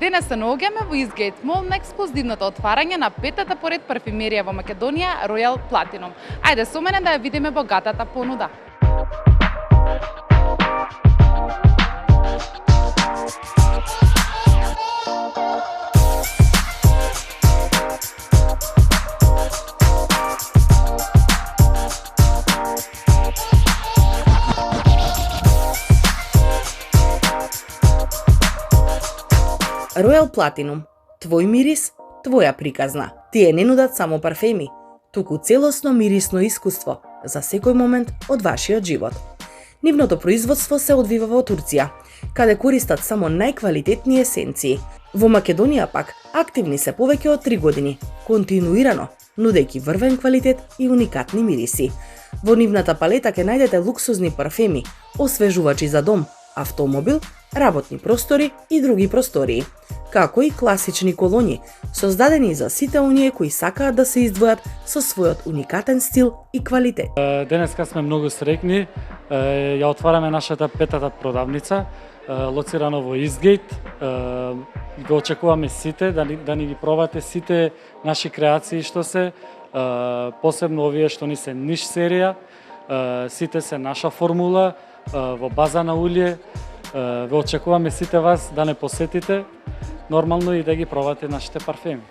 Денес се наоѓаме во Eastgate Mall на ексклузивното отварање на петата поред парфимерија во Македонија, Royal Platinum. Ајде со мене да ја видиме богатата понуда. Royal Platinum. Твој мирис, твоја приказна. Тие не нудат само парфеми, туку целосно мирисно искуство за секој момент од вашиот живот. Нивното производство се одвива во Турција, каде користат само најквалитетни есенции. Во Македонија пак активни се повеќе од 3 години, континуирано, нудејќи врвен квалитет и уникатни мириси. Во нивната палета ќе најдете луксузни парфеми, освежувачи за дом, автомобил, работни простори и други простории, како и класични колони, создадени за сите оние кои сакаат да се издвојат со својот уникатен стил и квалитет. Денеска сме многу среќни, ја отвараме нашата петата продавница, лоцирано во Eastgate. Го очекуваме сите да ни ги пробате сите наши креации што се, посебно овие што ни се ниш серија, сите се наша формула во база на улје. Ве очекуваме сите вас да не посетите, нормално и да ги пробате нашите парфеми.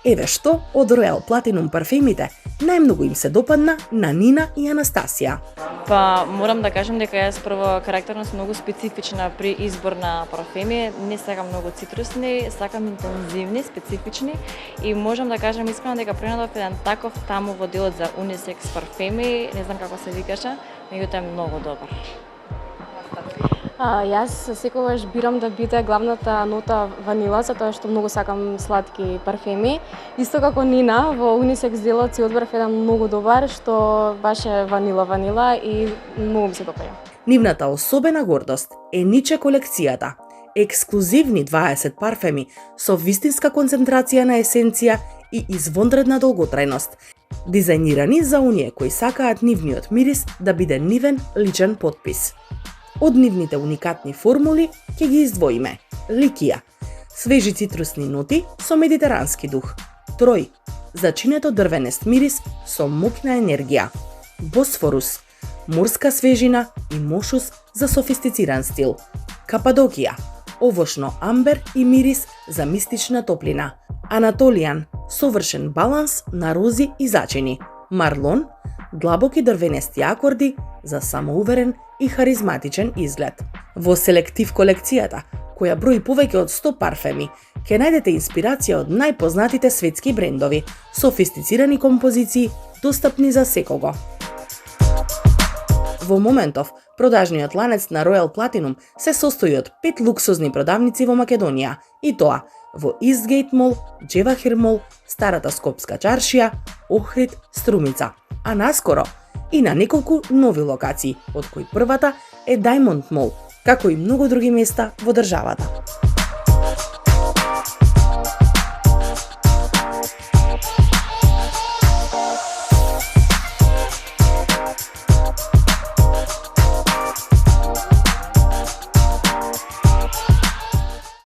Еве што од Royal Platinum парфемите најмногу им се допадна на Нина и Анастасија. Па морам да кажам дека јас прво карактерно сум многу специфична при избор на парфеми, не сакам многу цитрусни, сакам интензивни, специфични и можам да кажам искрено дека пренадов еден таков таму во делот за унисекс парфеми, не знам како се викаше, меѓутоа е многу добар. Јас секогаш бирам да биде главната нота ванила, затоа што многу сакам сладки парфеми. Исто како Нина, во унисекс делот си одбрав еден многу добар, што баш е ванила и многу ми се допаѓа. Нивната особена гордост е Ниче колекцијата. Ексклузивни 20 парфеми со вистинска концентрација на есенција и извонредна долготрајност, дизајнирани за оние кои сакаат нивниот мирис да биде нивен личен потпис. Од нивните уникатни формули ќе ги издвоиме: Ликија, свежи цитрусни ноти со медитерански дух; Трој, зачинето дрвенест мирис со моќна енергија; Босфорус, морска свежина и мошус за софистициран стил; Кападокија, овошно амбер и мирис за мистична топлина; Анатолијан, совршен баланс на рози и зачини; Марлон, длабоки дрвенести акорди за самоуверен и харизматичен изглед. Во селектив колекцијата, која брои повеќе од 100 парфеми, ќе најдете инспирација од најпознатите светски брендови, софистицирани композиции, достапни за секого. Во моментов, продажниот ланец на Royal Platinum се состои од 5 луксузни продавници во Македонија, и тоа во Eastgate Mall, Джевахир Mall, Старата Скопска чаршија, Охрид, Струмица, а наскоро и на неколку нови локации, од кои првата е Diamond Mall, како и многу други места во државата.